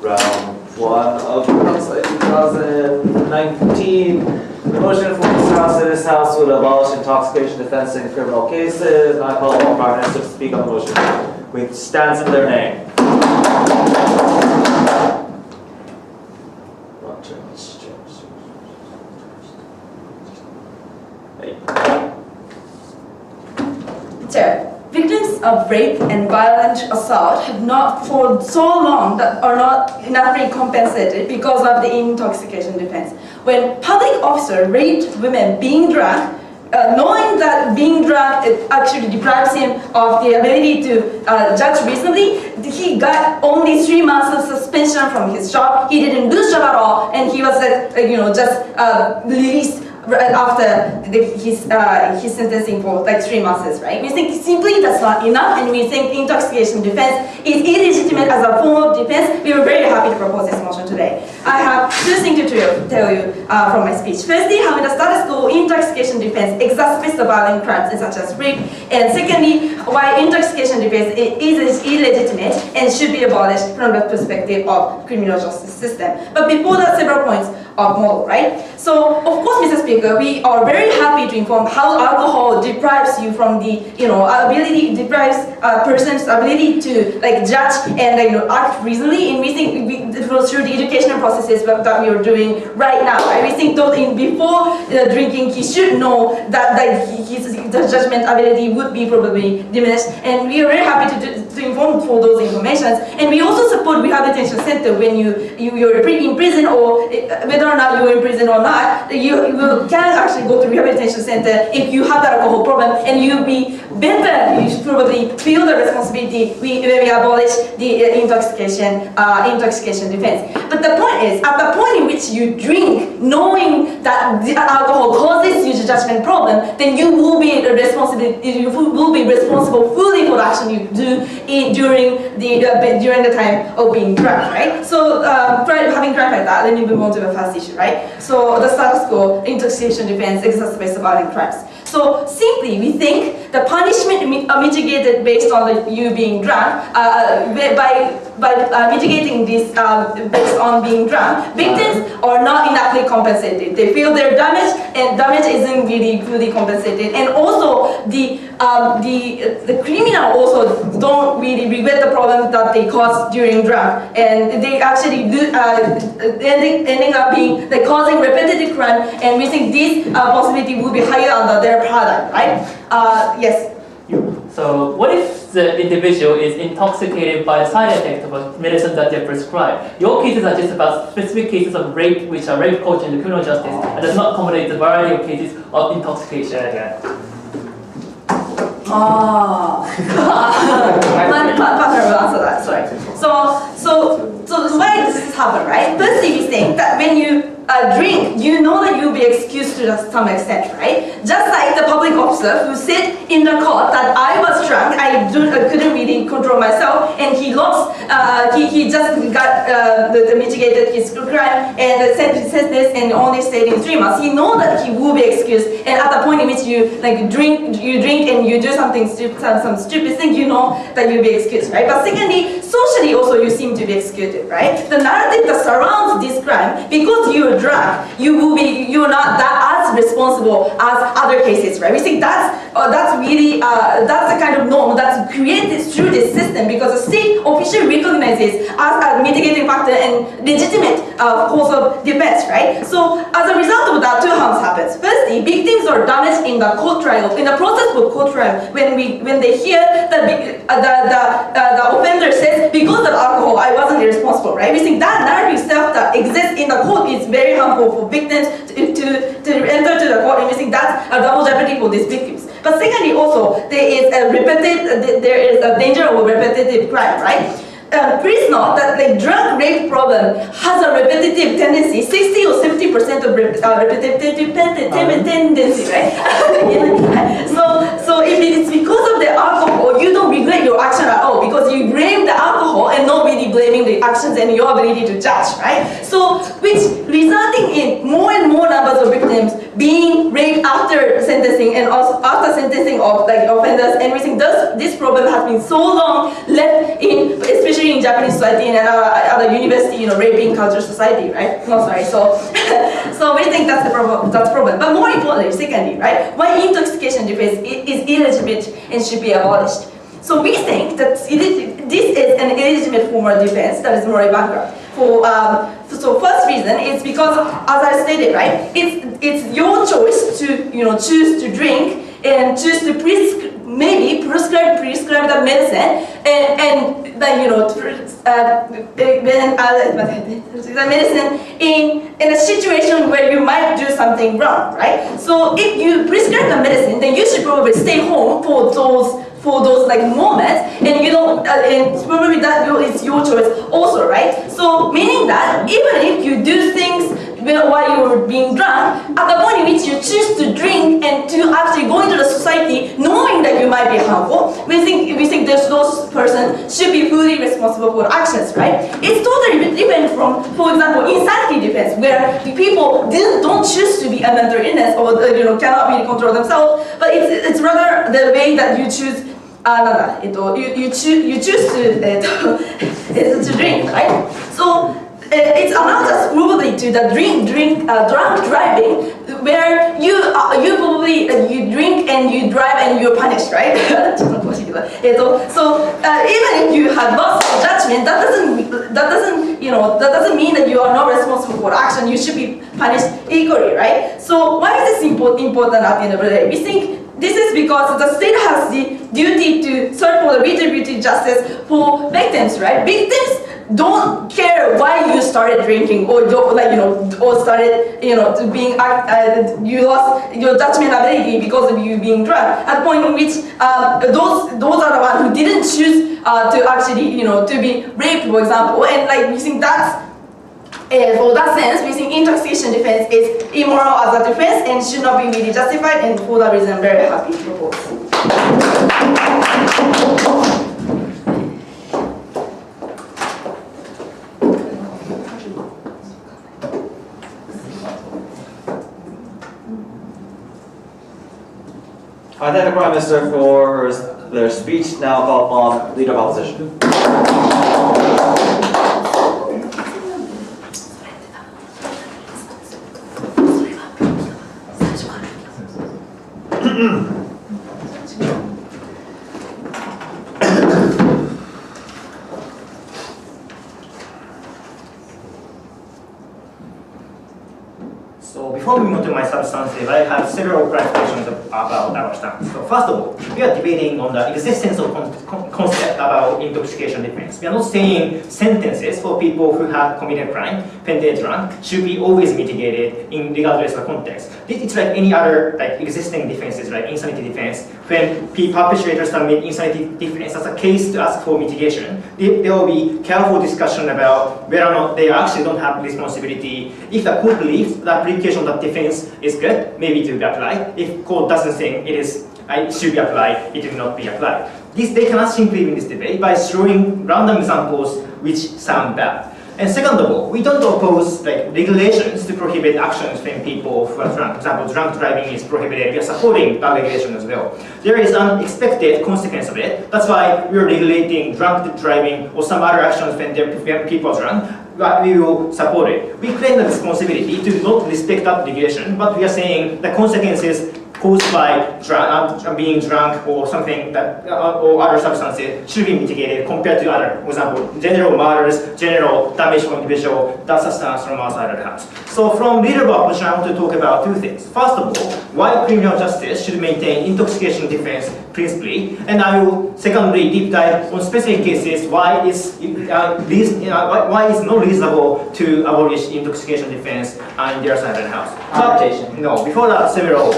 round 1 of Kansai 2019. The motion for this House would abolish intoxication defense in criminal cases. And I call all partners to speak on the motion, which stands in their name. So, victims of rape and violent assault have not for so long that are not been compensated because of the intoxication defense. When public officer raped women being drunk, knowing that being drunk it actually deprives him of the ability to judge reasonably, he got only 3 months of suspension from his job. He didn't lose job at all, and he was just released after his sentencing for like 3 months, right? We think simply that's not enough, and we think intoxication defense is illegitimate as a form of defense. We were very happy to propose this motion today. I have 2 things to tell you from my speech. Firstly, how in the status quo intoxication defense exacerbates the violent crimes such as rape, and secondly, why intoxication defense is illegitimate and should be abolished from the perspective of criminal justice system. But before that, several points of model, right? So, of course, Mr. Speaker, we are very happy to inform how alcohol deprives you from the, deprives a person's ability to like judge and act reasonably. And we think through the educational processes that we are doing right now, right? We think before drinking, he should know that his judgment ability would be probably diminished. And we are very happy to inform for those informations. And we also support rehabilitation center when you're in prison, or whether or not you're in prison or not, you can actually go to rehabilitation center if you have the alcohol problem, and you'll be better. You should probably feel the responsibility when we abolish the intoxication defense. But the point is, at the point in which you drink, knowing that the alcohol causes you the judgment problem, then you will be responsible fully for the action you do during the time of being drunk, right? So having drunk like that, let me move on to the first issue, right? So the status quo, intoxication defense exacerbates the violent crimes. So simply, we think the punishment mitigated based on you being drunk, by mitigating this based on being drunk, victims are not inaptly compensated. They feel they're damaged, and damage isn't really fully compensated. And also, the criminal also don't really regret the problems that they caused during drunk, and they actually ending up being causing repetitive crime. And we think this possibility will be higher under their product, right? Yes. So what if the individual is intoxicated by the side effect of a medicine that they prescribed? Your cases are just about specific cases of rape, which are rape culture in the criminal justice, and does not accommodate the variety of cases of intoxication. My partner will answer that, sorry. So why does this happen, right? Firstly, we think that when you drink, you know that you'll be excused to some extent, right? Just like the public officer who said in the court that I was drunk, I couldn't really control myself, and he lost, he just got mitigated his crime and said this and only stayed in 3 months. He knows that he will be excused, and at the point in which you drink and you do some stupid thing, you know that you'll be excused, right? But secondly, socially also you seem to be excused, right? The narrative that surrounds this crime, because you're drunk, you're not that as responsible as other cases, right? We think that's really that's the kind of norm that's created through this system, because the state officially recognizes as a mitigating factor and legitimate cause of defense, right? So as a result of that, 2 harms happens. Firstly, victims are damaged in the court trial, in the process of court trial, when they hear that the offender says, because of alcohol, I wasn't irresponsible, right? We think that narrative itself that exists in the court is very harmful for victims to enter to the court, and we think that's a double jeopardy for these victims. But secondly, also there is a danger of a repetitive crime, right? Please note that the drug rape problem has a repetitive tendency, 60 or 70% of repetitive tendency, right? So if it's because of the alcohol, you don't regret your action at all, because you blame the alcohol and not really blaming the actions and your ability to judge, right? So which resulting in more and more numbers of victims being raped after sentencing and also after sentencing of like offenders and everything. Thus, this problem has been so long left in, especially in Japanese society and other university, raping culture society, right? No, sorry. So, so we think that's the problem. That's the problem. But more importantly, secondly, right? Why intoxication defense is illegitimate and should be abolished. So we think that this is an illegitimate form of defense that is morally bankrupt. So first reason is because, as I stated, right, it's your choice to choose to drink and choose to prescribe the medicine and the medicine in a situation where you might do something wrong, right? So if you prescribe the medicine, then you should probably stay home for those like moments, and and probably that is your choice also, right? So meaning that even if you do things while you're being drunk, at the point in which you choose to drink and to actually go into the society knowing that you might be harmful, we think those person should be fully responsible for actions, right? It's totally different from, for example, insanity defense, where the people don't choose to be a mental illness or cannot really control themselves, but it's rather the way that you choose. You choose to drink, right? So it's analogous probably to the drunk driving, where you probably you drink and you drive and you're punished, right? So even if you have lost judgment, that doesn't mean that you are not responsible for action. You should be punished equally, right? So why is this important at the end of the day? We think this is because the state has the duty to search for the retributive justice for victims, right? Victims don't care why you started drinking or started to being you lost your judgment ability because of you being drunk. At the point in which those are the ones who didn't choose to actually to be raped, for example, and we think that's. For that sense, we think intoxication defense is immoral as a defense and should not be really justified, and for that reason I'm very happy to propose. I thank the Prime Minister for their speech. Now call upon Leader of Opposition. So before we move to my substantive, I have several clarifications about our stance. So first of all, we are debating on the existence of concept about intoxication defense. We are not saying sentences for people who have committed crime when they're drunk should be always mitigated in regardless of context. It's like any other existing defenses, like insanity defense. When perpetrators submit insanity defense as a case to ask for mitigation, there will be careful discussion about whether or not they actually don't have responsibility. If the court believes the application of that defense is good, maybe it will be applied. If court doesn't think it should be applied, it will not be applied. They cannot simply win this debate by showing random examples which sound bad. And second of all, we don't oppose regulations to prohibit actions when people who are drunk. For example, drunk driving is prohibited. We are supporting that regulation as well. There is an expected consequence of it. That's why we are regulating drunk driving or some other actions when people are drunk. But we will support it. We claim the responsibility to not respect that regulation, but we are saying the consequences caused by being drunk or something or other substances should be mitigated compared to other, for example, general murders, general damage from individual. That's a stance from our side of the house. So from leader of opposition, I want to talk about two things. First of all, why criminal justice should maintain intoxication defense principally, and I will secondly deep dive on specific cases why it's not reasonable to abolish intoxication defense in their side of the house. No, before that, several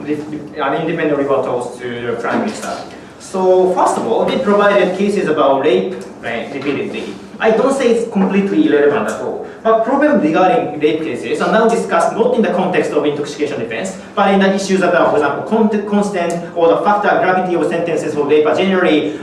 independent rebuttals to the Prime Minister. So first of all, they provided cases about rape repeatedly. I don't say it's completely irrelevant at all. But problem regarding rape cases are now discussed not in the context of intoxication defense, but in the issues about, for example, consent or the fact that gravity of sentences for rape are generally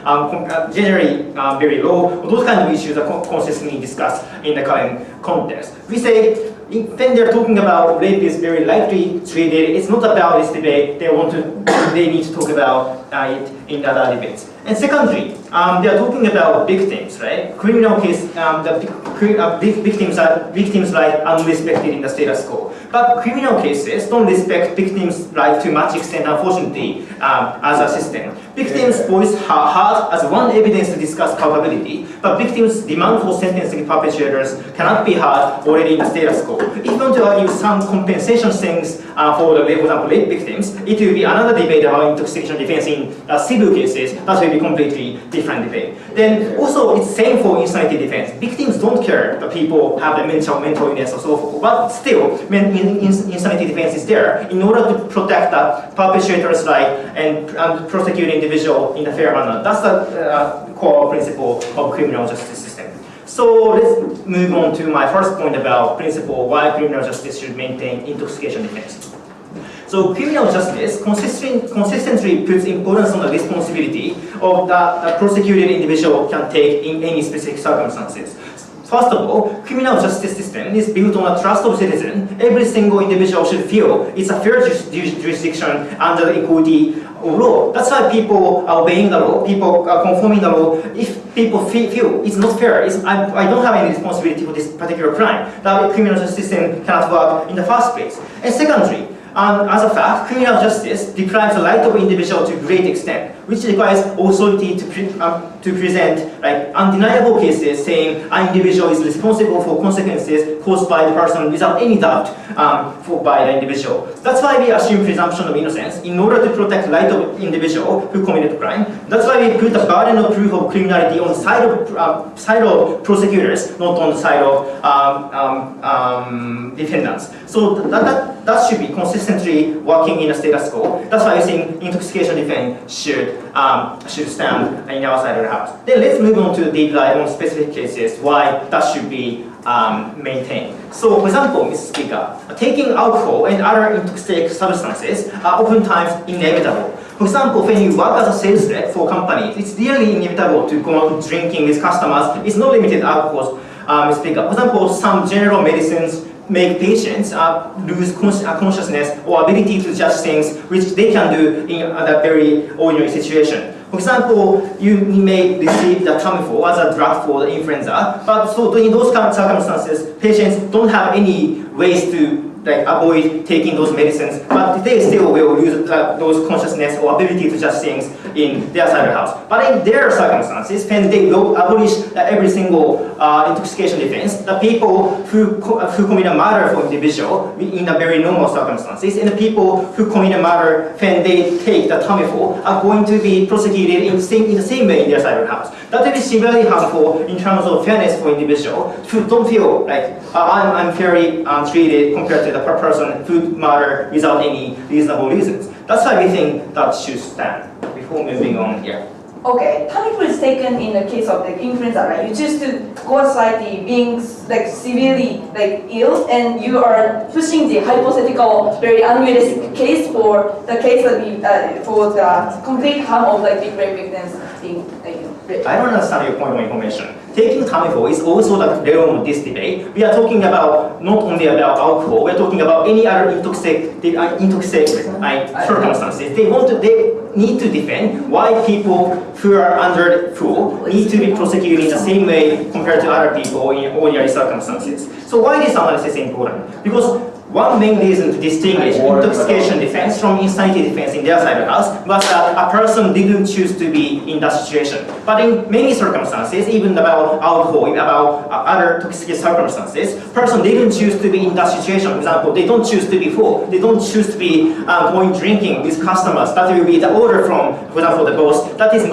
very low. Those kind of issues are consistently discussed in the current context. We say when they're talking about rape is very lightly treated, it's not about this debate. They need to talk about it in other debates. And secondly, they are talking about victims, right? Criminal case, victims' rights unrespected in the status quo. But criminal cases don't respect victims' rights to much extent, unfortunately, as a system. Victims' voice heard as one evidence to discuss culpability, but victims' demand for sentencing perpetrators cannot be heard already in the status quo. If you want to argue some compensation things for example, rape victims, it will be another debate about intoxication defense in civil cases. That will be completely different debate. Then also, it's same for insanity defense. Victims don't care that people have a mental illness or so forth, but still, when insanity defense is there, in order to protect the perpetrator's right and prosecute the individual in a fair manner. That's the core principle of criminal justice system. So let's move on to my first point about principle why criminal justice should maintain intoxication defense. So criminal justice consistently puts importance on the responsibility of the prosecuted individual can take in any specific circumstances. First of all, criminal justice system is built on a trust of citizens. Every single individual should feel it's a fair jurisdiction under the equality of law. That's why people are obeying the law, people are conforming the law. If people feel it's not fair, I don't have any responsibility for this particular crime, that criminal justice system cannot work in the first place. And secondly, as a fact, criminal justice deprives the right of individual to a great extent, which requires authority to present undeniable cases saying an individual is responsible for consequences caused by the person without any doubt by the individual. That's why we assume presumption of innocence in order to protect the right of individual who committed crime. That's why we put the burden of proof of criminality on the side of prosecutors, not on the side of defendants. So that should be consistently working in a status quo. That's why I think intoxication defense should stand in our side of the house. Then let's move on to deep dive on specific cases why that should be maintained. So, for example, Mr. Speaker, taking alcohol and other intoxicating substances are oftentimes inevitable. For example, when you work as a sales rep for companies, it's really inevitable to go on drinking with customers. It's not limited to alcohol, Mr. Speaker. For example, some general medicines make patients lose consciousness or ability to judge things which they can do in a very ordinary situation. For example, you may receive the Tamiflu as a drug for the influenza, but so in those kind of circumstances, patients don't have any ways to avoid taking those medicines, but they still will lose those consciousness or ability to judge things in their side of the house. But in their circumstances, when they will abolish every single intoxication defense, the people who commit a murder for individual in a very normal circumstances, and the people who commit a murder when they take the Tamiflu are going to be prosecuted in the same way in their side of the house. That will be severely harmful in terms of fairness for individuals who don't feel like I'm fairly treated compared to the person who murder without any reasonable reasons. That's why we think that should stand. Before moving on here. Okay, Tamiflu is taken in the case of influenza, right? You choose to go outside being severely ill, and you are pushing the hypothetical, very unrealistic case for the case that we for the complete harm of big rape victims being raped. I don't understand your point of information. Taking Tamiflu is also the realm of this debate. We are talking about not only about alcohol. We are talking about any other intoxicating circumstances. They need to defend why people who are under the flu need to be prosecuted in the same way compared to other people in ordinary circumstances. So why this analysis is important? Because one main reason to distinguish intoxication defense from insanity defense in their side of the house was that a person didn't choose to be in that situation. But in many circumstances, even about alcohol, about other toxic circumstances, person didn't choose to be in that situation. For example, they don't choose to be full. They don't choose to be going drinking with customers. That will be the order from, for example, the boss. That is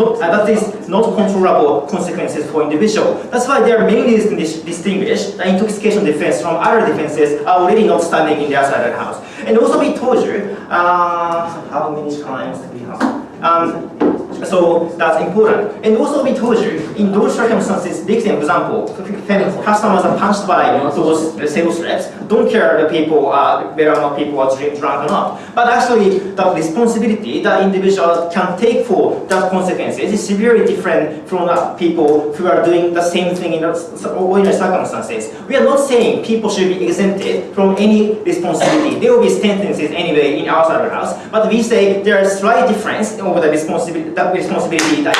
not controllable consequences for individual. That's why there are many reasons to distinguish the intoxication defense from other defenses are already not standing in their side of the house. And also we told you, how many times do we have? So that's important. And also we told you, in those circumstances, big example, when customers are punched by those sales reps, don't care the people, whether or not people are drunk or not. But actually, the responsibility that individual can take for that consequences is severely different from the people who are doing the same thing in ordinary circumstances. We are not saying people should be exempted from any responsibility. There will be sentences anyway in outside of the house, but we say there is slight difference over the responsibility that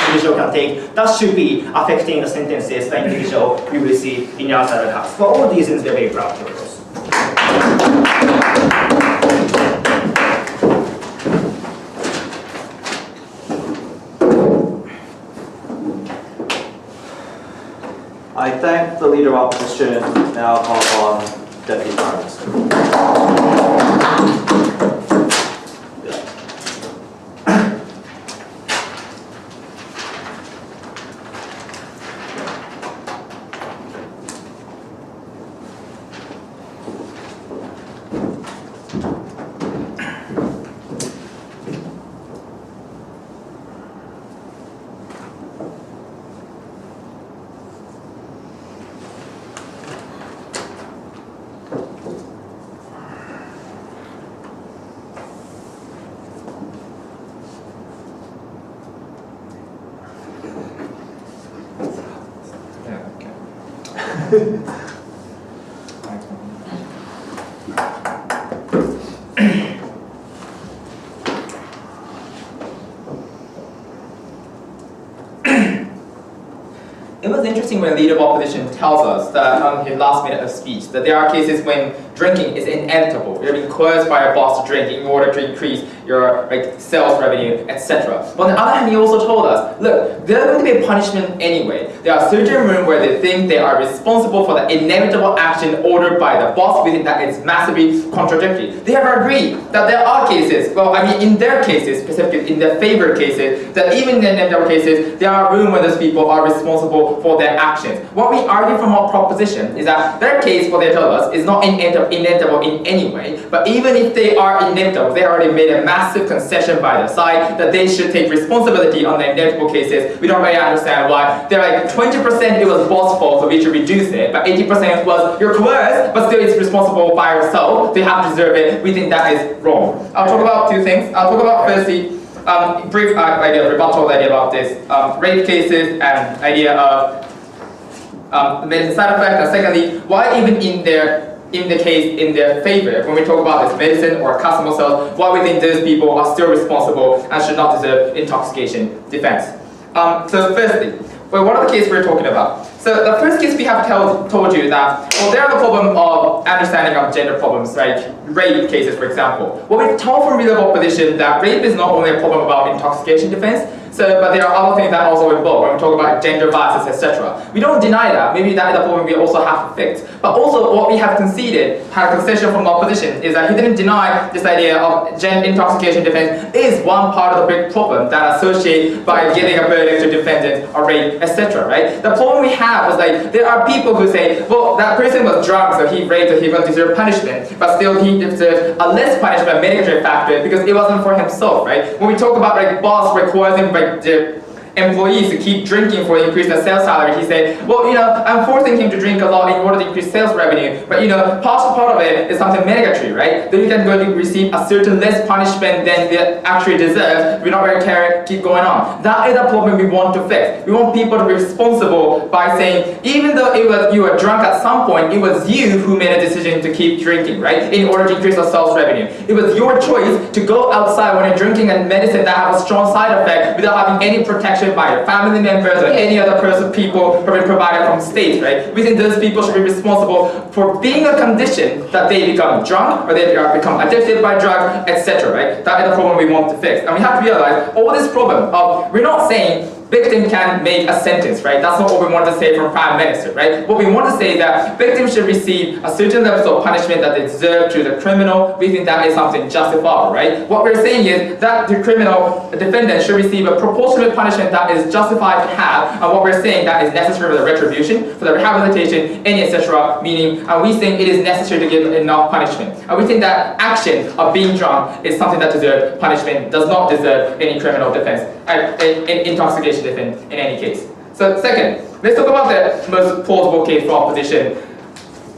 individual can take that should be affecting the sentences that individual will receive in outside of the house. For all these reasons, we are very proud of those. I thank the Leader of Opposition. Now I'll call on Deputy Prime Minister. It was interesting when Leader of Opposition tells us that on his last minute of speech that there are cases when drinking is inevitable. You're being coerced by your boss to drink in order to increase your sales revenue, etc. But on the other hand, he also told us, look, there's going to be a punishment anyway. There are certain rooms where they think they are responsible for the inevitable action ordered by the boss. We think that is massively contradictory. They have agreed that there are cases, well, I mean in their cases, specifically in their favorite cases, that even in the inevitable cases, there are rooms where those people are responsible for their actions. What we argue from our proposition is that their case, what they tell us, is not inevitable in any way, but even if they are inevitable, they already made a massive concession by their side that they should take responsibility on the inevitable cases. We don't really understand why. They're like 20% it was boss fault, so we should reduce it, but 80% was you're coerced, but still it's responsible by yourself, they have to deserve it. We think that is wrong. I'll talk about two things. I'll talk about firstly, brief idea, rebuttal idea about this, rape cases and idea of medicine side effect, and secondly, why even in their favor, when we talk about this medicine or customer sales, why we think those people are still responsible and should not deserve intoxication defense. So firstly, well, what are the cases we're talking about? So the first case we have told you that, well, there are the problem of understanding of gender problems, like rape cases, for example. What we've told from Leader of Opposition that rape is not only a problem about intoxication defense, but there are other things that also involved when we talk about gender biases, etc. We don't deny that. Maybe that is a problem we also have to fix. But also what we have conceded, had a concession from the opposition, is that he didn't deny this idea of gender intoxication defense is one part of the big problem that associate by giving a verdict to defendant or rape, etc. Right? The problem we have was like there are people who say, well, that person was drunk, so he raped, so he will deserve punishment, but still he deserves a less punishment, mitigatory factor, because it wasn't for himself, right? When we talk about like boss requiring the employees to keep drinking for increase their sales salary, he said, well, I'm forcing him to drink a lot in order to increase sales revenue, but part of it is something mitigatory, right? Then you can go to receive a certain less punishment than they actually deserve. We're not going to keep going on. That is a problem we want to fix. We want people to be responsible by saying, even though you were drunk at some point, it was you who made a decision to keep drinking, right? In order to increase your sales revenue. It was your choice to go outside when you're drinking a medicine that has a strong side effect without having any protection by your family members or any other people who have been provided from state, right? We think those people should be responsible for being a condition that they become drunk or they become addicted by drugs, etc., right? That is the problem we want to fix. And we have to realize all this problem of, we're not saying victim can make a sentence, right? That's not what we want to say from Prime Minister, right? What we want to say is that victims should receive a certain level of punishment that they deserve to the criminal. We think that is something justifiable, right? What we're saying is that the criminal defendant should receive a proportionate punishment that is justified to have, and what we're saying that is necessary for the retribution, for the rehabilitation, and etc. Meaning, we think it is necessary to give enough punishment. And we think that action of being drunk is something that deserves punishment, does not deserve any criminal defense, intoxication defense in any case. So second, let's talk about the most plausible case for opposition,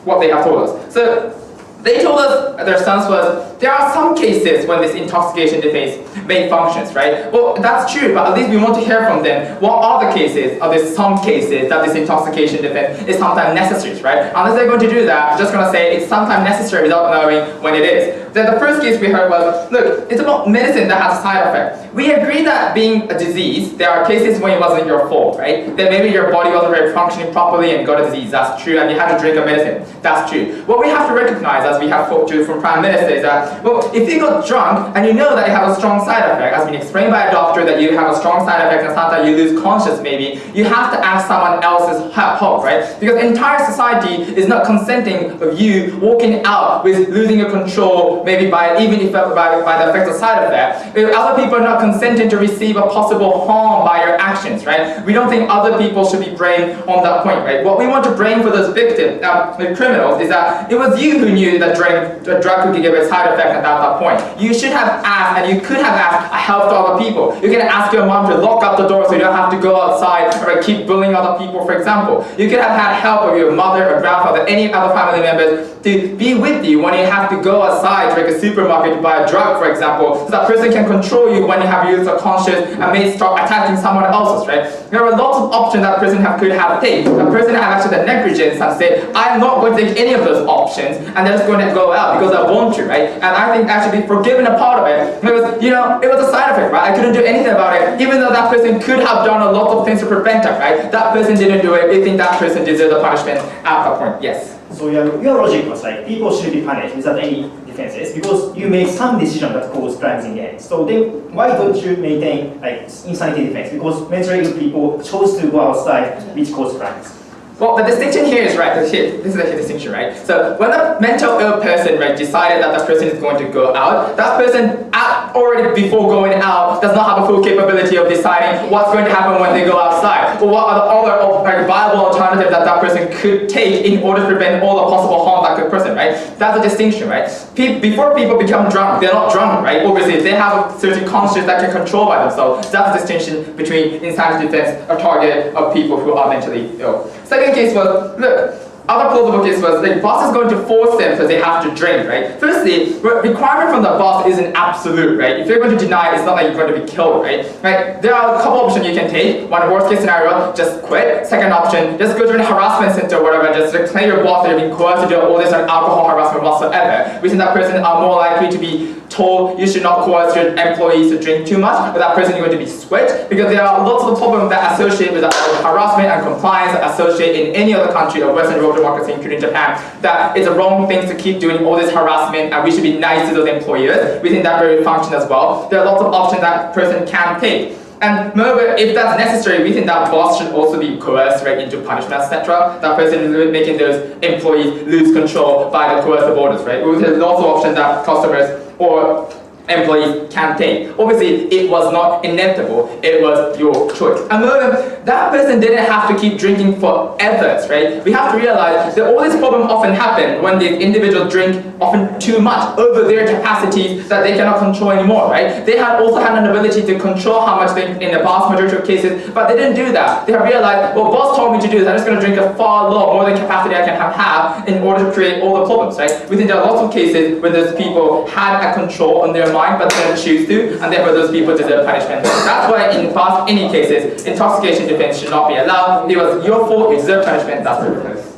what they have told us. So they told us, their stance was, there are some cases when this intoxication defense may functions, right? Well, that's true, but at least we want to hear from them. What are the cases, or there's some cases that this intoxication defense is sometimes necessary, right? Unless they're going to do that, I'm just going to say it's sometimes necessary without knowing when it is. Then the first case we heard was, look, it's about medicine that has a side effect. We agree that being a disease, there are cases when it wasn't your fault, right? That maybe your body wasn't very functioning properly and you got a disease, that's true, and you had to drink a medicine, that's true. What we have to recognize, as we have talked to from Prime Minister, is that, well, if you got drunk and you know that you have a strong side effect, as been explained by a doctor that you have a strong side effect and sometimes you lose conscious maybe, you have to ask someone else's help, right? Because entire society is not consenting of you walking out with losing your control, maybe by even if by the effect of side effect. If other people are not consenting to receive a possible harm by your actions, right? We don't think other people should be blamed on that point, right? What we want to blame for those victims, the criminals, is that it was you who knew that the drug could give a side effect at that point. You should have asked, and you could have asked help to other people. You can ask your mom to lock up the door so you don't have to go outside or keep bullying other people, for example. You could have had help of your mother or grandfather, any other family members, to be with you when you have to go outside to a supermarket to buy a drug, for example, so that person can control you when you have used a conscious and may start attacking someone else's, right? There are lots of options that person could have taken. The person have actually the negligence and say, I'm not going to take any of those options, and they're just going to go out because I want to, right? And I think actually be forgiven a part of it because, you know, it was a side effect, right? I couldn't do anything about it, even though that person could have done a lot of things to prevent it, right? That person didn't do it. We think that person deserves the punishment at that point. Yes. So your logic was like people should be punished without any defenses because you made some decision that caused crimes in the end. So then why don't you maintain like insanity defense? Because mentally ill people chose to go outside, which caused crimes. Well, the distinction here is right. This is the distinction, right? So when a mental ill person, right, decided that that person is going to go out, that person already before going out does not have a full capability of deciding what's going to happen when they go outside, or what are the other viable alternatives that that person could take in order to prevent all the possible harm that could person, right? That's the distinction, right? Before people become drunk, they're not drunk, right? Obviously, they have a certain conscience that can control by themselves. That's the distinction between insanity defense, a target of people who are mentally ill. Second case was, look, other plausible case was the boss is going to force them because they have to drink, right? Firstly, requirement from the boss isn't absolute, right? If you're going to deny it, it's not like you're going to be killed, right? There are a couple options you can take. One, worst case scenario, just quit. Second option, just go to a harassment center or whatever, just declare your boss that you're being coerced to do all this alcohol harassment whatsoever. We think that person are more likely to be told you should not coerce your employees to drink too much, but that person is going to be switched because there are lots of problems that associate with harassment and compliance that associate in any other country or Western world democracy, including Japan, that it's a wrong thing to keep doing all this harassment and we should be nice to those employers. We think that very function as well. There are lots of options that person can take. And moreover, if that's necessary, we think that boss should also be coerced right into punishment, etc. That person is making those employees lose control by the coercive orders, right? There's also options that customers or employees can take. Obviously, it was not inevitable, it was your choice. And moreover, that person didn't have to keep drinking forever, right? We have to realize that all these problems often happen when the individuals drink often too much, over their capacities that they cannot control anymore, right? They have also had an ability to control how much they, in the vast majority of cases, but they didn't do that. They have realized, well, boss told me to do this, I'm just going to drink a far more than capacity I can have in order to create all the problems, right? We think there are lots of cases where those people had a control on their mind, but they didn't choose to, and therefore those people deserve punishment. That's why in fast any cases, intoxication defense should not be allowed. It was your fault, you deserve punishment, that's where it is.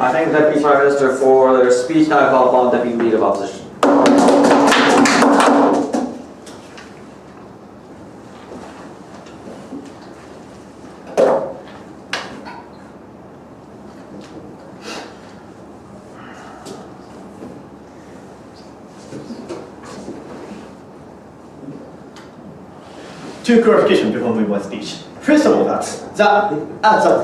I thank the Deputy Prime Minister for their speech. Now I call upon Deputy Leader of Opposition. two clarifications before moving my speech. First of all,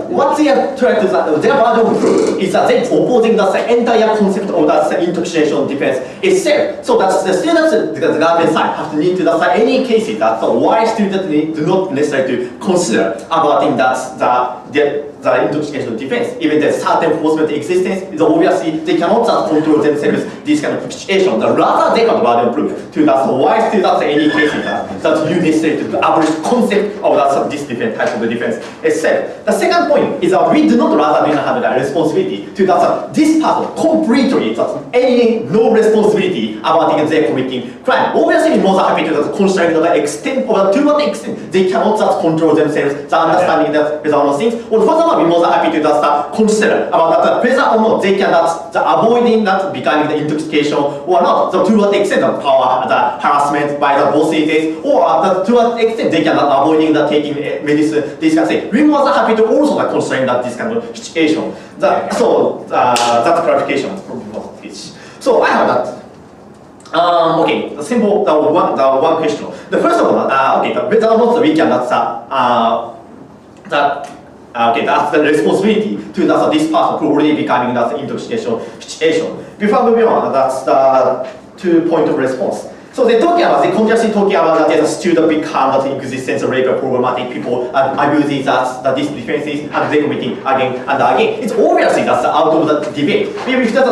what they are trying to, their version of proof is that they're opposing the entire concept of the intoxication defense itself. So that's the students, the government side, have to need to decide any cases that why students do not necessarily to consider about that the intoxication defense, even the certain possibility existence is obviously they cannot just control themselves this kind of situation. Rather they have burden of proof to that why students any cases that you necessarily to establish concept of that this different type of the defense itself. The second point is that we do not rather than have the responsibility to that this person completely any no responsibility about their committing crime. Obviously, we're more happy to constrain the extent or to what extent they cannot just control themselves, the understanding that whether or not things. Or furthermore, we're more happy to just consider about that whether or not they cannot avoiding that becoming the intoxication or not. So to what extent the power, the harassment by the bosses, or to what extent they cannot avoiding the taking medicine. This kind of thing. We're more happy to also constrain that this kind of situation. That's clarification from this. So I have that. Okay, the simple one question. The first one, whether or not we can that's the responsibility to this person who already becoming that intoxication situation. Before moving on, that's the 2 point of response. So they continuously talking about that as a student become the existence of rape problematic people abusing these defenses and they committing again and again. It's obviously that's out of the debate. Maybe if the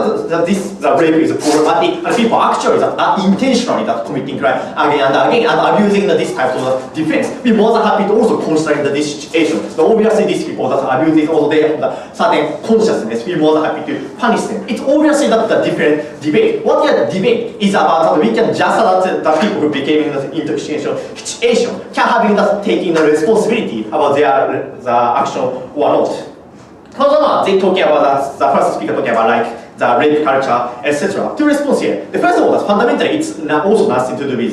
rape is problematic and people actually are intentionally committing crime again and again and abusing this type of defense, we're more than happy to also constrain this situation. So obviously these people that are abusing also they have the certain consciousness, we're more than happy to punish them. It's obviously that the different debate. What the debate is about that we can just the people who became in the intoxication situation can having taking the responsibility about their action or not. Furthermore, they talking about the first speaker talking about like the rape culture, etc. To respond here, the first of all, fundamentally, it's also nothing to do with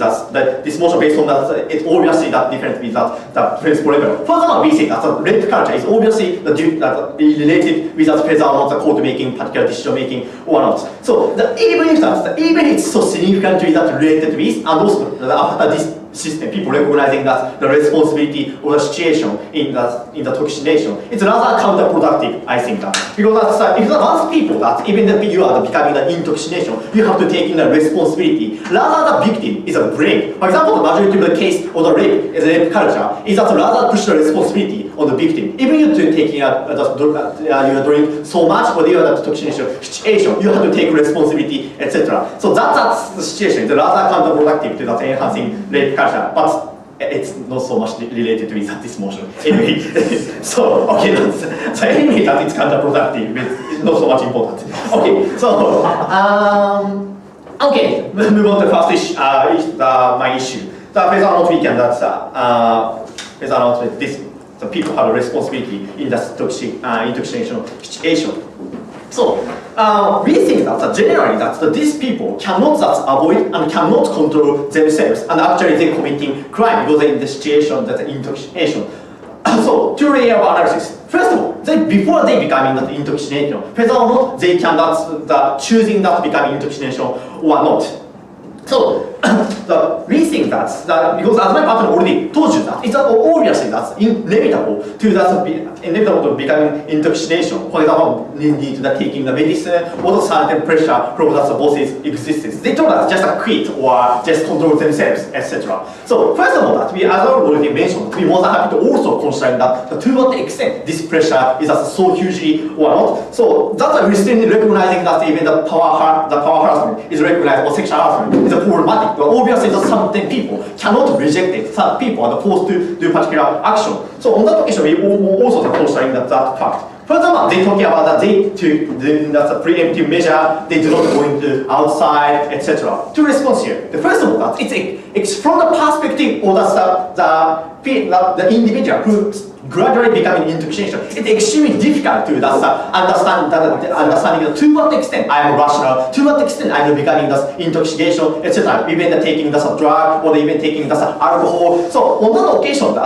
this motion based on that. It's obviously that different with the principle level. Furthermore, we say that the rape culture is obviously related with that whether or not the court making, particular decision making or not. So even it's so significantly related with, and also after this system, people recognizing that the responsibility of the situation in the intoxication, it's rather counterproductive, I think. Because if once people that even if you are becoming the intoxication, you have to take in the responsibility. Rather the victim is a brain. For example, the majority of the case of the rape is rape culture is that rather push the responsibility on the victim. Even you taking you drink so much or you are the intoxication situation, you have to take responsibility, etc. So that's the situation. It's rather counterproductive to that enhancing rape culture, but it's not so much related with this motion. Anyway, so okay, so anyway, that it's counterproductive, but it's not so much important. Okay, so okay, let's move on to the first issue, my issue. So whether or not we can whether or not the people have a responsibility in the intoxication situation. So we think that generally that these people cannot avoid and cannot control themselves, and actually they're committing crime because they're in the situation that intoxication. So two layers of analysis. First of all, before they becoming that intoxication, whether or not they cannot choosing that becoming intoxication or not. So we think that because as my partner already told you that it's obviously that's inevitable to becoming intoxication. For example, need to taking the medicine or the certain pressure from the boss's existence. They told us just quit or just control themselves, etc. So first of all, that we as I already mentioned, we was happy to also constrain that to what extent this pressure is so hugely or not. So that's why we're still recognizing that even the power harassment is recognized or sexual harassment is problematic. But obviously, certain people cannot reject it. Some people are forced to do particular action. So on that occasion, we also constrain that fact. Furthermore, they talking about that they that's a preemptive measure. They do not go into outside, etc. To respond here, the first of all, that it's from the perspective of the individual who gradually becoming intoxication, it's extremely difficult to understanding to what extent I am rational, to what extent I am becoming intoxication, etc. Even taking drug or even taking alcohol. So on that occasion,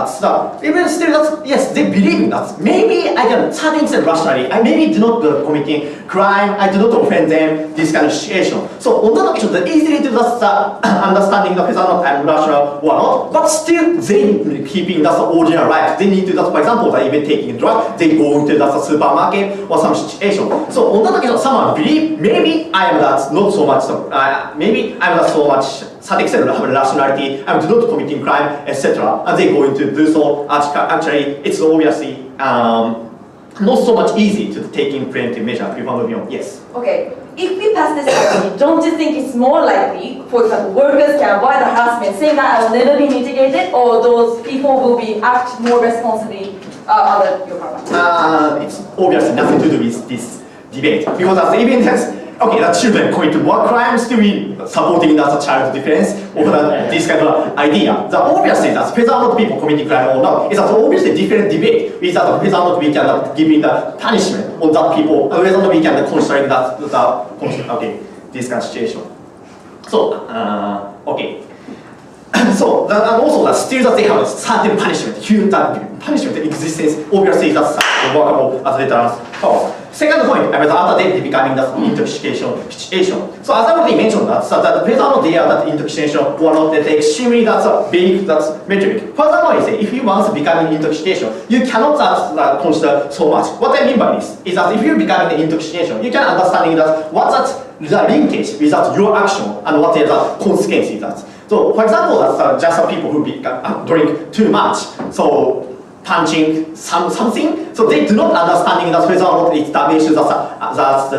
even still yes, they believe that maybe I can certain extent rationally. I maybe do not committing crime. I do not offend them. This kind of situation. So on that occasion, they easily to understanding whether or not I'm rational or not. But still, they keeping the original life. They need to for example, they even taking drug. They go into the supermarket or some situation. So on that occasion, someone believe maybe I am not so much. Maybe I'm not so much. Certain extent have rationality. I'm not committing crime, etc. And they going to do so. Actually, it's obviously not so much easy to taking preventive measure. Yes. Okay. If we pass this study, don't you think it's more likely, for example, workers can avoid the harassment, saying that I will never be mitigated, or those people will be act more responsibly under your program? It's obviously nothing to do with this debate because as the evidence, okay, the children commit more crimes to be supporting the child defense or this kind of idea. The obviously that whether or not people committing crime or not is obviously different debate. Is that whether or not we can giving the punishment on that people, whether or not we can constrain that okay this kind of situation. So okay. So and also still that they have certain punishment, human punishment existence obviously that's workable as later on. Second point about after they becoming the intoxication situation. So as I already mentioned that whether or not they are that intoxication or not, that extremely big metric. Furthermore, if you once becoming intoxication, you cannot consider so much. What I mean by this is that if you becoming the intoxication, you can understanding that what the linkage with your action and what is the consequences that. So for example, that's just people who drink too much. So punching something, so they do not understanding that whether or not it damages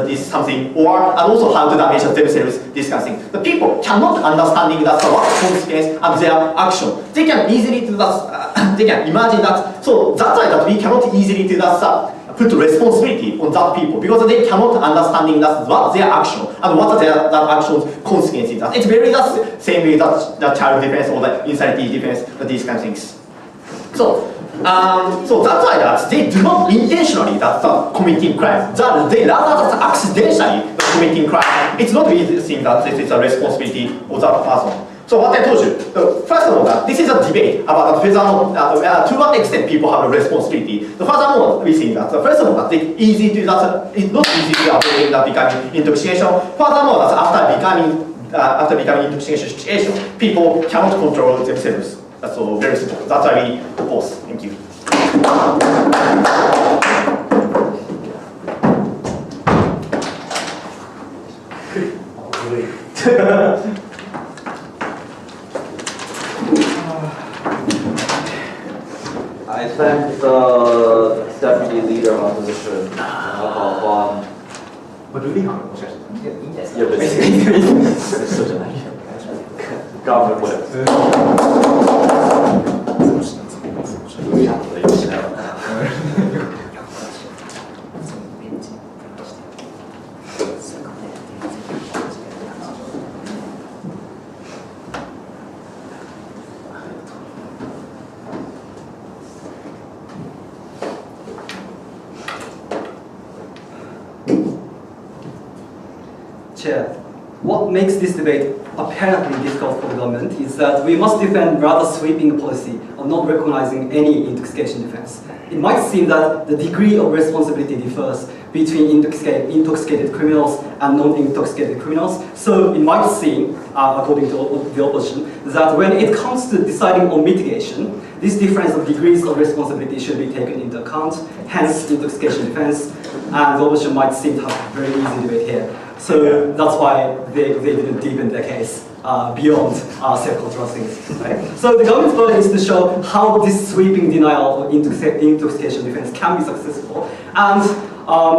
this something, or and also how to damage themselves, this kind of thing. The people cannot understanding that what consequence of their action. They can easily do that. They can imagine that. So that's why that we cannot easily do that. Put responsibility on that people because they cannot understanding that what their action and what their that action's consequences. It's very the same way that the child defense or the insanity defense, these kind of things. So that's why that they do not intentionally committing crime. They rather accidentally committing crime. It's not really thing that this is a responsibility of that person. So what I told you, first of all, this is a debate about whether or not, to what extent people have a responsibility. Furthermore, we think that first of all, that it's easy to it's not easy to avoid that becoming intoxication. Furthermore, that after becoming intoxication situation, people cannot control themselves. So very simple. That's why we propose. Thank you. I thank the deputy leader of opposition, Huang. What do we have? Yeah, but it's such an idea. Government whip. Chair, what makes this debate apparently difficult for the government is that we must defend rather sweeping policy of not recognizing any intoxication defense. It might seem that the degree of responsibility differs between intoxicated criminals and non-intoxicated criminals. So it might seem, according to the opposition, that when it comes to deciding on mitigation, this difference of degrees of responsibility should be taken into account, hence intoxication defense, and the opposition might seem to have a very easy debate here. So that's why they didn't deepen their case beyond self-control things. Right? So the government's burden is to show how this sweeping denial of intoxication defense can be successful, and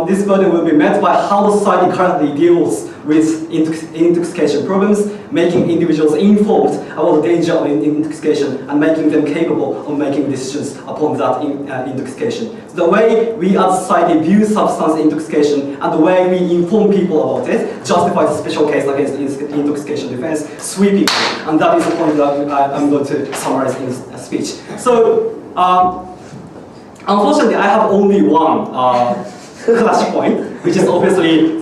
this burden will be met by how the society currently deals with intoxication problems, making individuals informed about the danger of intoxication and making them capable of making decisions upon that intoxication. So the way we as a society view substance intoxication and the way we inform people about it justifies a special case against intoxication defense sweeping, and that is the point that I'm going to summarize in a speech. So Unfortunately, I have only one clash point, which is obviously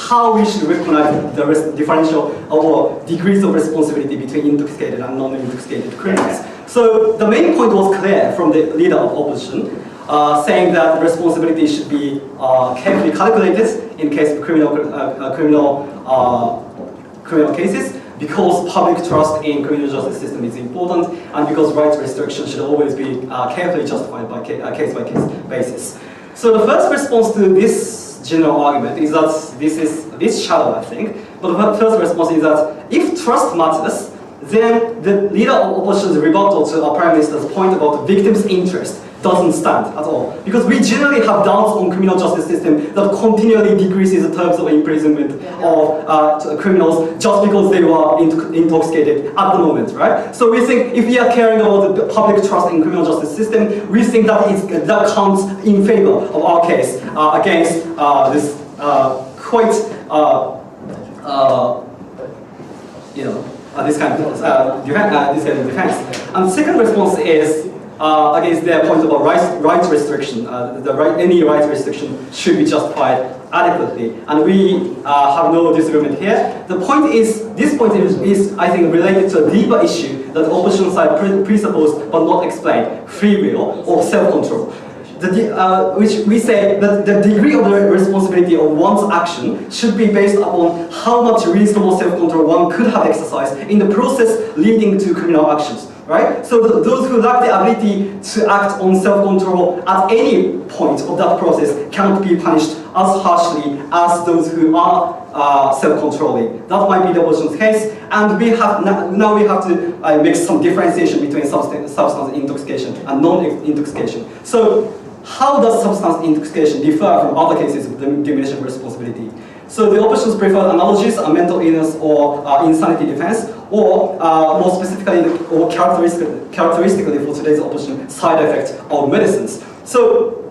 how we should recognize the differential or degrees of responsibility between intoxicated and non-intoxicated criminals. So the main point was clear from the leader of opposition, saying that responsibility should be carefully calculated in case of criminal cases, because public trust in criminal justice system is important, and because rights restriction should always be carefully justified by case-by-case basis. So the first response to this general argument is that this is shallow, I think. But the first response is that if trust matters, then the leader of opposition's rebuttal to our Prime Minister's point about the victim's interest doesn't stand at all. Because we generally have doubts on criminal justice system that continually decreases the terms of imprisonment of criminals just because they were intoxicated at the moment, right? So we think if we are caring about the public trust in criminal justice system, we think that counts in favor of our case against this quite this kind of defense. And the second response is against their point about rights restriction. Any rights restriction should be justified adequately, and we have no disagreement here. This point is I think related to a deeper issue that the opposition side presupposed but not explained: free will or self-control. Which we say that the degree of the responsibility of one's action should be based upon how much reasonable self-control one could have exercised in the process leading to criminal actions, right? So those who lack the ability to act on self-control at any point of that process cannot be punished as harshly as those who are self-controlling. That might be the opposition's case, and we have now we have to make some differentiation between substance intoxication and non-intoxication. So how does substance intoxication differ from other cases of diminishing responsibility? So the opposition's preferred analogies are mental illness or insanity defense, or more specifically or characteristically for today's opposition, side effects of medicines. So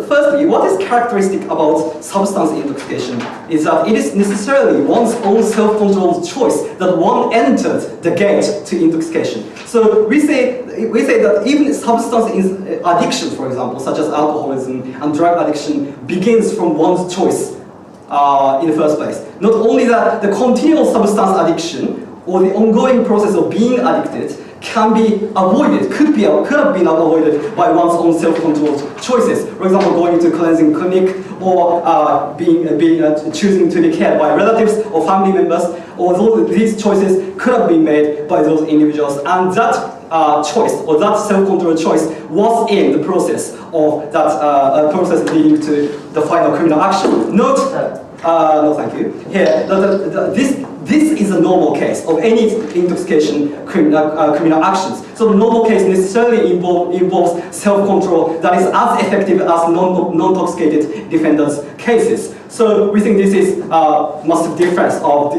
firstly, what is characteristic about substance intoxication is that it is necessarily one's own self-controlled choice that one entered the gate to intoxication. So we say that even substance addiction, for example, such as alcoholism and drug addiction, begins from one's choice in the first place. Not only that, the continual substance addiction or the ongoing process of being addicted can be avoided, could have been avoided by one's own self-controlled choices. For example, going to cleansing clinic, or choosing to be cared by relatives or family members. Although these choices could have been made by those individuals, and that choice or that self-controlled choice was in the process of that process leading to the final criminal action. Note. No, thank you. Here, this is a normal case of any intoxication criminal actions. So the normal case necessarily involves self-control that is as effective as non-intoxicated defendants' cases. So we think this is a massive difference of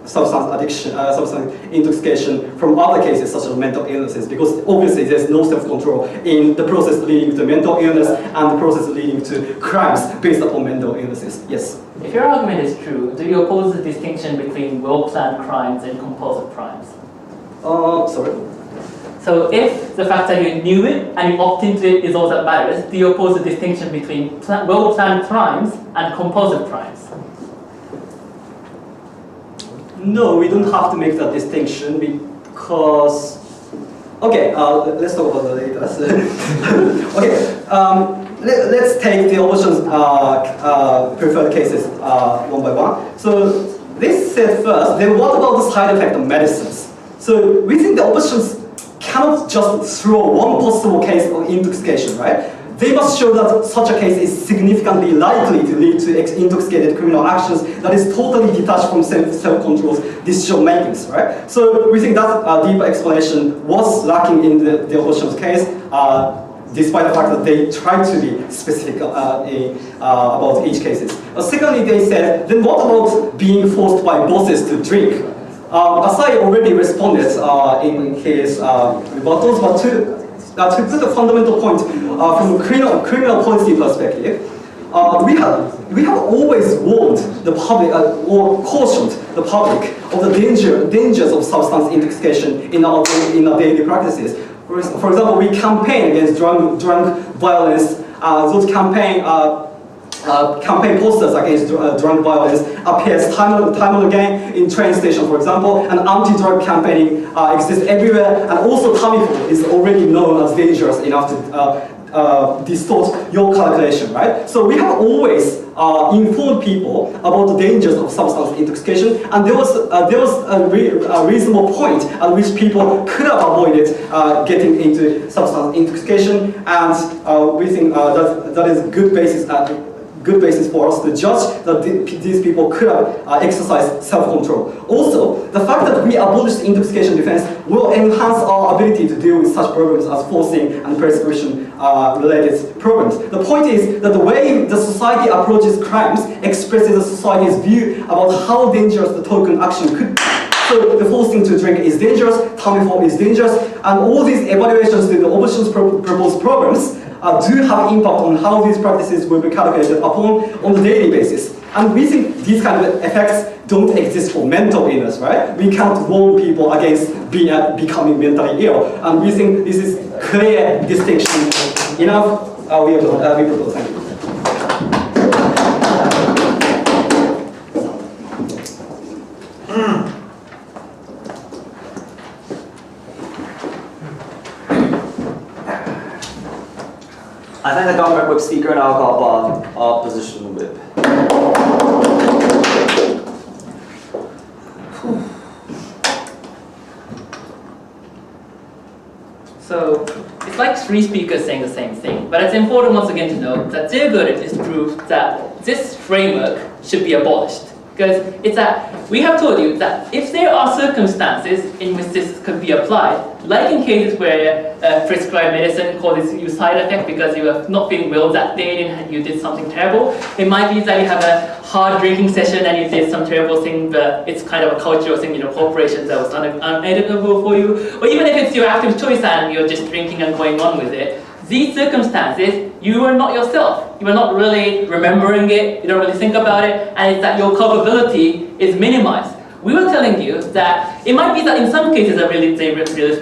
substance intoxication from other cases such as mental illnesses, because obviously there's no self-control in the process leading to mental illness and the process leading to crimes based upon mental illnesses. Yes? If your argument is true, do you oppose the distinction between well-planned crimes and compulsive crimes? Sorry? So if the fact that you knew it and you opted into it is all that matters, do you oppose the distinction between well-planned crimes and compulsive crimes? No, we don't have to make that distinction because... Okay, let's talk about the data. Okay, let's take the opposition's preferred cases one by one. So this said first, then what about the side effect of medicines? So we think the oppositions cannot just throw one possible case of intoxication, right? They must show that such a case is significantly likely to lead to intoxicated criminal actions that is totally detached from self-control decision makings, right? So we think that deeper explanation was lacking in the opposition's case, despite the fact that they tried to be specific about each cases. Secondly, they said, then what about being forced by bosses to drink? Asai already responded in his rebuttals, but to put a fundamental point from a criminal policy perspective, we have always warned the public or cautioned the public of the dangers of substance intoxication in our daily practices. For example, we campaign against drunk violence. Those campaign posters against drunk violence appears time and again in train station, for example, and anti-drug campaigning exists everywhere, and also Tamiflu is already known as dangerous enough to distort your calculation, right? So we have always informed people about the dangers of substance intoxication, and there was a reasonable point at which people could have avoided getting into substance intoxication, and we think that is good basis for us to judge that these people could have exercised self-control. Also, the fact that we abolished intoxication defense will enhance our ability to deal with such problems as forcing and persecution related problems. The point is that the way the society approaches crimes expresses the society's view about how dangerous the token action could be. So the forcing to drink is dangerous, Tamiflu is dangerous, and all these evaluations to the opposition's proposed programs do have impact on how these practices will be calculated upon on a daily basis. And we think these kind of effects don't exist for mental illness, right? We can't warn people against becoming mentally ill. And we think this is clear distinction. Enough, we propose. Thank you. I thank the government whip speaker and I'll call upon opposition whip. So it's like three speakers saying the same thing, but it's important once again to note that their verdict is proof that this framework should be abolished. Because it's that we have told you that if there are circumstances in which this could be applied, like in cases where prescribed medicine causes you side effect because you are not feeling well that day and you did something terrible, it might be that you have a hard drinking session and you did some terrible thing, but it's kind of a cultural thing, corporations that was unedible for you, or even if it's your active choice and you're just drinking and going on with it. These circumstances, you are not yourself. You are not really remembering it, you don't really think about it, and it's that your culpability is minimized. We were telling you that it might be that in some cases they're really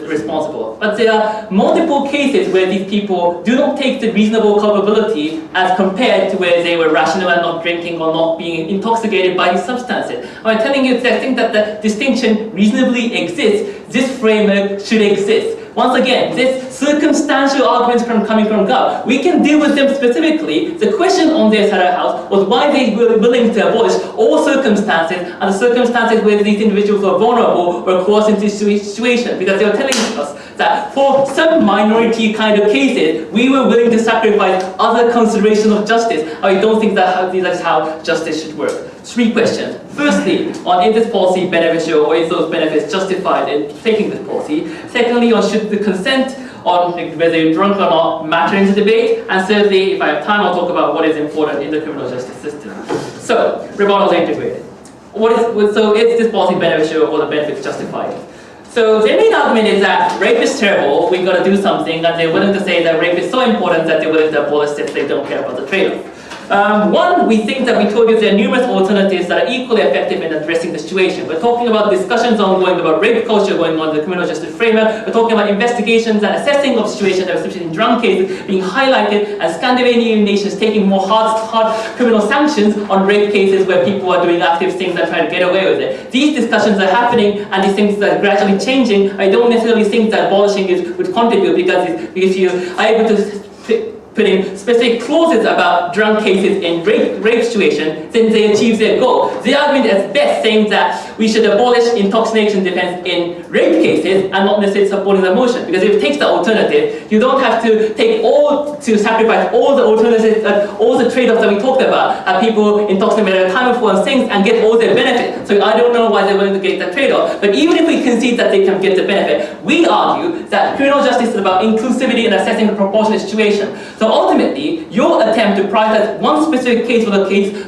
responsible, but there are multiple cases where these people do not take the reasonable culpability as compared to where they were rational and not drinking or not being intoxicated by these substances. I'm telling you that I think that the distinction reasonably exists. This framework should exist. Once again, this circumstantial arguments coming from Gov, we can deal with them specifically. The question on their side of the house was why they were willing to abolish all circumstances and the circumstances where these individuals were vulnerable or coerced into situation. Because they were telling us that for some minority kind of cases, we were willing to sacrifice other considerations of justice. I don't think that's how justice should work. Three questions. Firstly, on is this policy beneficial or is those benefits justified in taking this policy? Secondly, on should the consent on whether you're drunk or not matter in the debate? And thirdly, if I have time, I'll talk about what is important in the criminal justice system. So, rebuttals integrated. So is this policy beneficial or the benefits justified? So their main argument is that rape is terrible, we got to do something, and they're willing to say that rape is so important that they're willing to abolish it if they don't care about the trade-off. One, we think that we told you there are numerous alternatives that are equally effective in addressing the situation. We're talking about discussions ongoing about rape culture going on in the criminal justice framework. We're talking about investigations and assessing of situations, especially in drunk cases, being highlighted, and Scandinavian nations taking more hard criminal sanctions on rape cases where people are doing active things and trying to get away with it. These discussions are happening, and these things are gradually changing. I don't necessarily think that abolishing it would contribute, because if you are able to putting specific clauses about drunk cases in rape situation, then they achieve their goal. The argument is best saying that we should abolish intoxication defense in rape cases and not necessarily supporting the motion, because if it takes the alternative, you don't have to sacrifice all the alternatives, all the trade-offs that we talked about, people intoxicated at Tamiflu and things, and get all their benefit. So I don't know why they're willing to get that trade-off. But even if we concede that they can get the benefit, we argue that criminal justice is about inclusivity and assessing the proportionate situation. So ultimately, your attempt to prioritize one specific case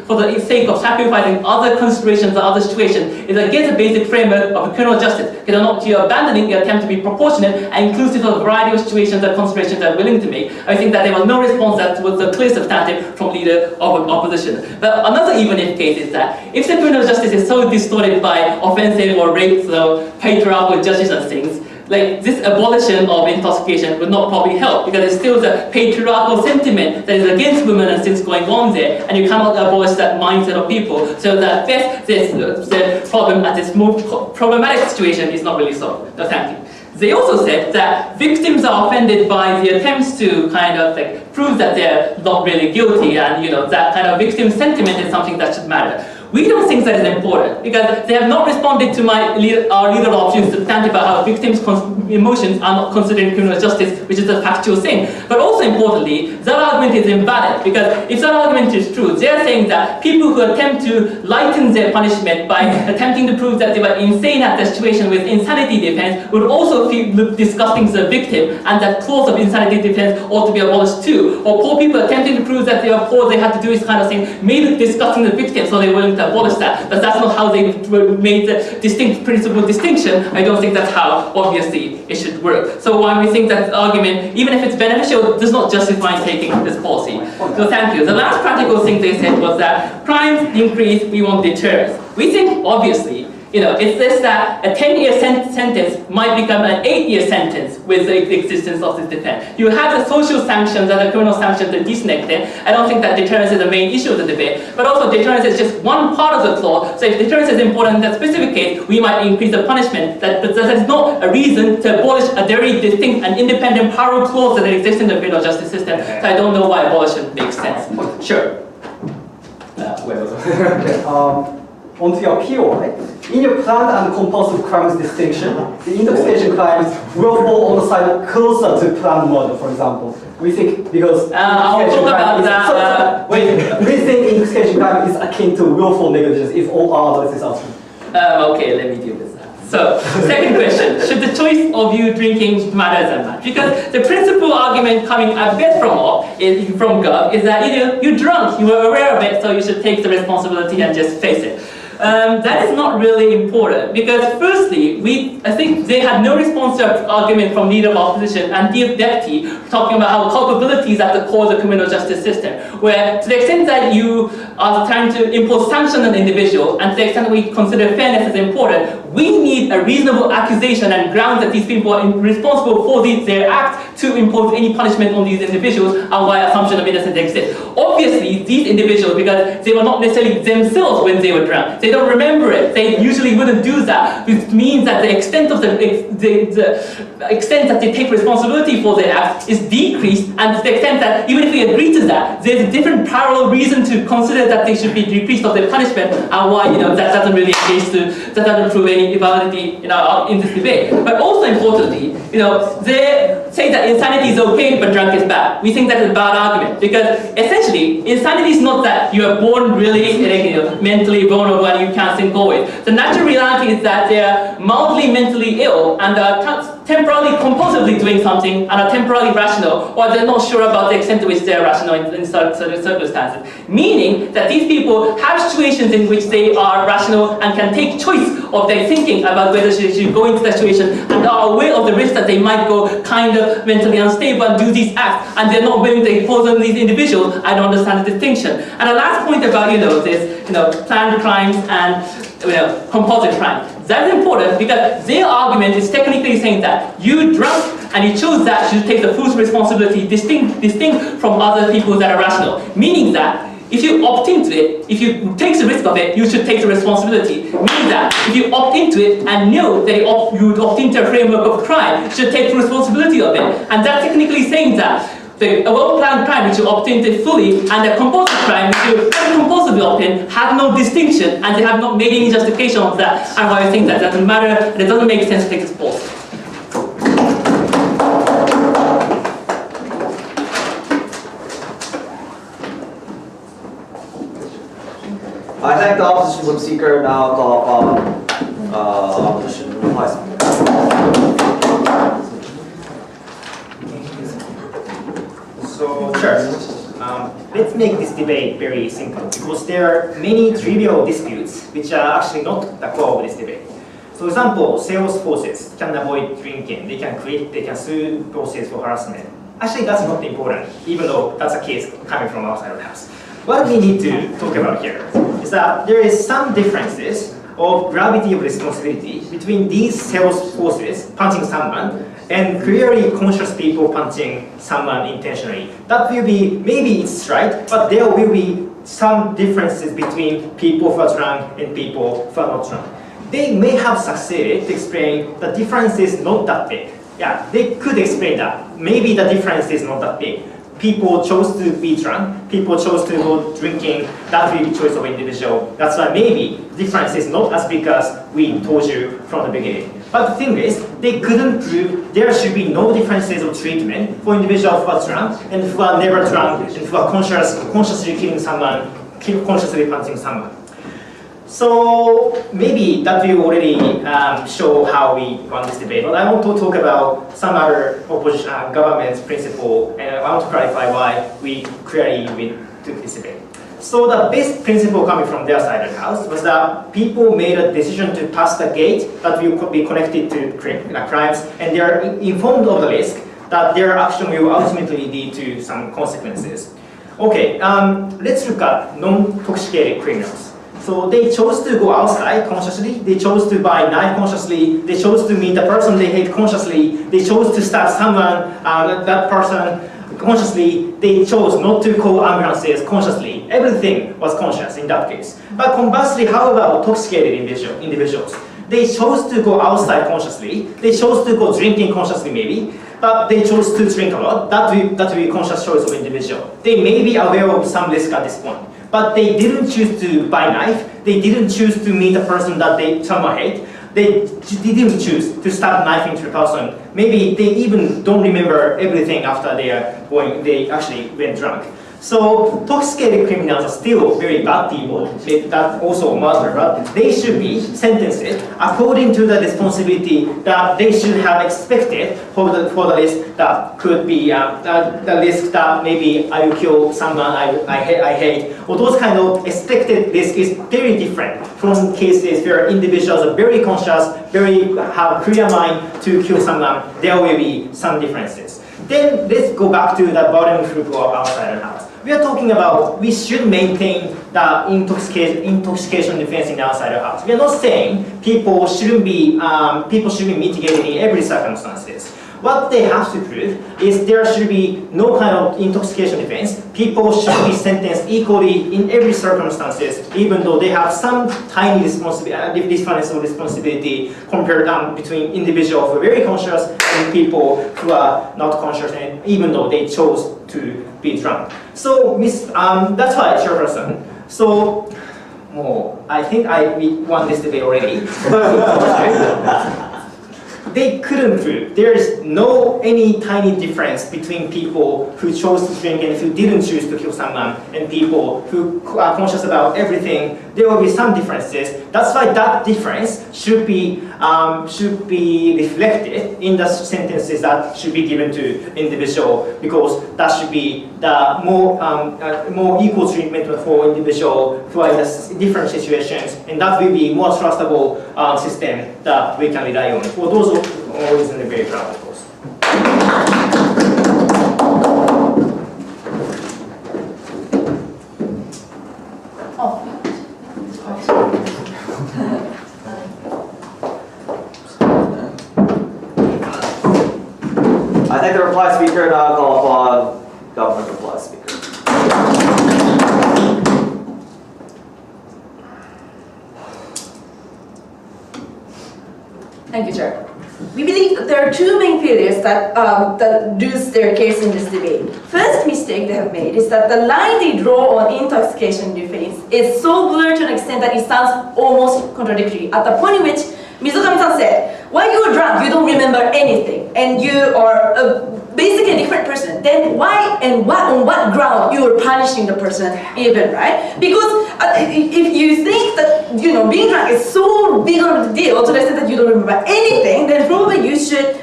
for the sake of sacrificing other considerations or other situations is against the basic framework of criminal justice. Because you're abandoning your attempt to be proportionate and inclusive of a variety of situations and considerations they're willing to make. I think that there was no response that was the clear substantive from leader of opposition. But another even if case is that if the criminal justice is so distorted by offensive or rape, so patriarchal judges and things, like this abolition of intoxication would not probably help, because it's still the patriarchal sentiment that is against women and still going on there, and you cannot abolish that mindset of people. So that the problem at this most problematic situation is not really solved. No, thank you. They also said that victims are offended by the attempts to kind of like prove that they're not really guilty, and that kind of victim sentiment is something that should matter. We don't think that is important, because they have not responded to our legal options to stand about how victims' emotions are not considered in criminal justice, which is a factual thing. But also importantly, that argument is invalid, because if that argument is true, they are saying that people who attempt to lighten their punishment by attempting to prove that they were insane at the situation with insanity defense would also feel disgusting to the victim, and that clause of insanity defense ought to be abolished too. Or poor people attempting to prove that they are poor, they had to do this kind of thing, made it disgusting to the victim, so they willing to abolish that. But that's not how they made the distinct principle distinction. I don't think that's how, obviously, it should work. So why we think that argument, even if it's beneficial, does not justify taking this policy. So thank you. The last practical thing they said was that crimes increase, we want deterrence. We think, obviously, it's just that a 10-year sentence might become an 8-year sentence with the existence of this defense. You have the social sanctions and the criminal sanctions to a decent extent. I don't think that deterrence is the main issue of the debate, but also deterrence is just one part of the clause. So if deterrence is important in that specific case, we might increase the punishment. That is not a reason to abolish a very distinct and independent power clause that exists in the criminal justice system. So I don't know why abolition makes sense. Sure. Onto your POI, in your planned and compulsive crimes distinction, the intoxication crimes will fall on the side closer to planned murder, for example. We think because I'll talk about that. We think intoxication crime is akin to willful negligence if all our analysis are true. Okay, let me deal with that. So, second question, should the choice of you drinking matter that much? Because the principal argument coming a bit from Gov is that you're drunk, you were aware of it, so you should take the responsibility and just face it. That is not really important, because firstly, I think they had no response to an argument from leader of opposition and deputy talking about how culpability is at the core of the criminal justice system, where to the extent that you are trying to impose sanction on an individual, and to the extent that we consider fairness as important, we need a reasonable accusation and grounds that these people are responsible for their act to impose any punishment on these individuals, and why assumption of innocence exists. Obviously, these individuals, because they were not necessarily themselves when they were drunk, they don't remember it. They usually wouldn't do that, which means that the extent of the extent that they take responsibility for their acts is decreased, and to the extent that even if we agree to that, there's a different parallel reason to consider that they should be decreased of their punishment, and why that doesn't really that doesn't prove any validity in this debate. But also importantly, they say that insanity is okay, but drunk is bad. We think that is a bad argument, because essentially insanity is not that you are born really mentally vulnerable and you can't think always. The natural reality is that they are mildly mentally ill and are temporarily compulsively doing something and are temporarily rational, or they're not sure about the extent to which they are rational in certain circumstances. Meaning that these people have situations in which they are rational and can take choice of their thinking about whether they should go into that situation, and are aware of the risk that they might go kind of mentally unstable and do these acts, and they're not willing to impose on these individuals. I don't understand the distinction. And the last point about this planned crimes and compulsive crime. That's important, because their argument is technically saying that you drunk and you chose that, you should take the full responsibility distinct from other people that are rational. Meaning that if you opt into it, if you take the risk of it, you should take the responsibility. Meaning that if you opt into it and know that you would opt into a framework of crime, you should take the responsibility of it. And that's technically saying that a well-planned crime which you opt into fully, and a compulsive crime which you compulsively opt in, have no distinction, and they have not made any justification of that. And why I think that doesn't matter, and it doesn't make sense to take this policy. I thank the opposition group speaker. Now call upon opposition reply speaker. So, sure. Let's make this debate very simple, because there are many trivial disputes which are actually not the core of this debate. For example, sales forces can avoid drinking, they can sue bosses for harassment. Actually, that's not important, even though that's a case coming from outside of the house. What we need to talk about here is that there is some differences of gravity of responsibility between these sales forces punching someone and clearly conscious people punching someone intentionally. That will be, maybe it's right, but there will be some differences between people who are drunk and people who are not drunk. They may have succeeded to explain the difference is not that big. Yeah, they could explain that. Maybe the difference is not that big. People chose to be drunk, people chose to go drinking, that will be choice of individual. That's why maybe the difference is not as big as we told you from the beginning. But the thing is, they couldn't prove there should be no differences of treatment for individuals who are drunk and who are never drunk and who are consciously killing someone, consciously punching someone. So maybe that will already show how we won this debate. But I want to talk about some other opposition government's principle, and I want to clarify why we clearly took this debate. So the basic principle coming from their side of the house was that people made a decision to pass the gate that will be connected to crimes, and they are informed of the risk that their action will ultimately lead to some consequences. Okay, let's look at non-toxicated criminals. So they chose to go outside consciously, they chose to buy knife consciously, they chose to meet the person they hate consciously, they chose to stab someone, that person consciously, they chose not to call ambulances consciously. Everything was conscious in that case. But conversely, how about intoxicated individuals? They chose to go outside consciously, they chose to go drinking consciously maybe, but they chose to drink a lot. That will be conscious choice of individual. They may be aware of some risk at this point. But they didn't choose to buy a knife. They didn't choose to meet a person that someone hate. They didn't choose to stab a knife into a person. Maybe they even don't remember everything after they actually went drunk. So intoxicated criminals are still very bad people that also murder, but they should be sentenced according to the responsibility that they should have expected for the risk that could be the risk that maybe I will kill someone I hate, or those kind of expected risk is very different from cases where individuals are very conscious, have clear mind to kill someone. There will be some differences. Then let's go back to the volume group of outside the house. We are talking about we should maintain the intoxication defense in the outside the house. We are not saying people shouldn't be mitigated in every circumstances. What they have to prove is there should be no kind of intoxication defense. People should be sentenced equally in every circumstances, even though they have some tiny difference of responsibility compared between individuals who are very conscious and people who are not conscious, and even though they chose to be drunk. So that's why, Chairperson. So, I think we won this debate already. They couldn't prove there is any tiny difference between people who chose to drink and who didn't choose to kill someone, and people who are conscious about everything. There will be some differences. That's why that difference should be reflected in the sentences that should be given to individual, because that should be the more equal treatment for individual who are in different situations, and that will be more trustable system that we can rely on. For those always in the very proud, of course. I think the reply speaker now call upon government reply speaker. Thank you, Chair. We believe that there are two main failures that lose their case in this debate. First mistake they have made is that the line they draw on intoxication defense is so blurred to an extent that it sounds almost contradictory. At the point in which Mizukami-san said, "While you were drunk, you don't remember anything, and you are basically a different person. Then why and on what ground you are punishing the person even, right? Because if you think that being drunk is so big big of a deal to the extent that you don't remember anything, then probably you should,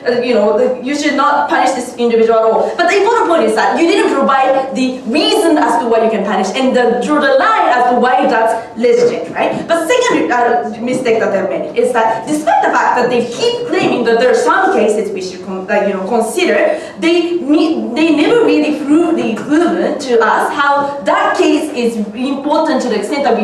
you should not punish this individual at all. But the important point is that you didn't provide the reason as to why you can punish and draw the line as to why that's legitimate, right? But second mistake that they made is that despite the fact that they keep claiming that there are some cases we should consider, they never really proven to us how that case is important to the extent that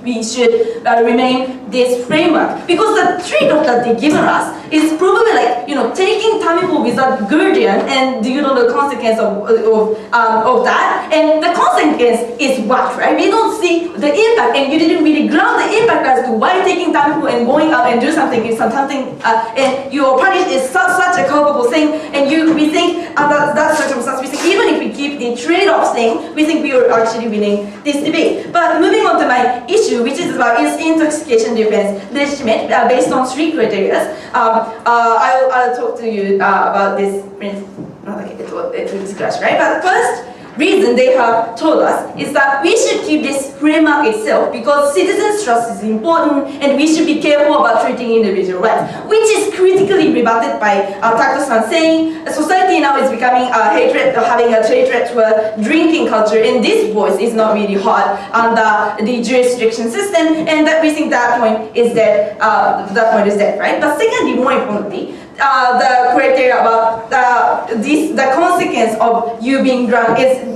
we should remain this framework. Because the trade-off that they've given us is probably like taking Tamiflu without guardian and the consequence of that, and the consequence is what, right? We don't see the impact, and you didn't really ground the impact as to why taking Tamiflu and going out and do something is something, and your punish is such a culpable thing, and we think that circumstance, we think even if we keep the trade-off thing, we think we are actually winning this debate. But moving on to my issue, which is about is intoxication defense legitimate based on 3 criteria. I'll talk to you about this. It will discuss, right? But first reason they have told us is that we should keep this framework itself because citizens' trust is important and we should be careful about treating individual rights, which is critically rebutted by Takusan saying society now is becoming having a hatred toward drinking culture, and this voice is not really heard under the jurisdiction system, and that we think that point is dead. That point is dead, right? But secondly, more importantly, the criteria about the consequence of you being drunk is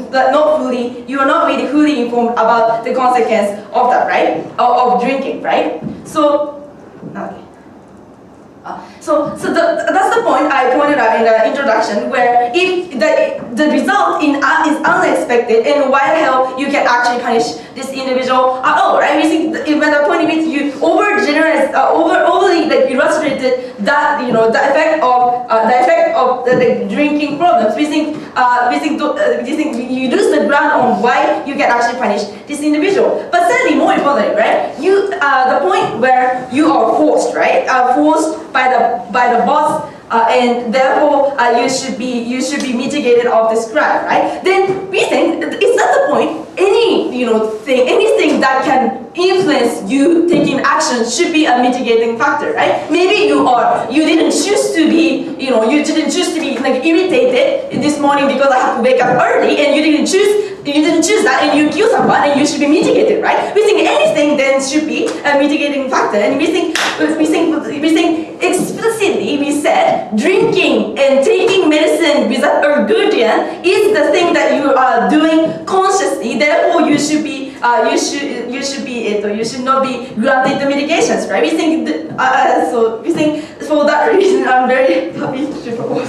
you are not really fully informed about the consequence of that, right? Of drinking, right? So, okay. That's the point I pointed out in the introduction, where if the result is unexpected, and why the hell you can actually punish this individual at all, right? We think when the point is you overly illustrated that the effect of the drinking problems. We think you lose the ground on why you can actually punish this individual. But certainly more importantly, right? The point where you are forced, right? Forced by the boss, and therefore you should be mitigated of this crime, right? Then we think it's not the point. Anything that can influence you taking action should be a mitigating factor, right? Maybe you didn't choose to be like irritated this morning because I have to wake up early, and you didn't choose that, and you kill someone, and you should be mitigated, right? We think anything then should be a mitigating factor, and we think explicitly we said drinking and taking medicine without a guardian is the thing that you are doing consciously. Therefore, you should not be granted the medications, right? We think for that reason, I'm very happy to propose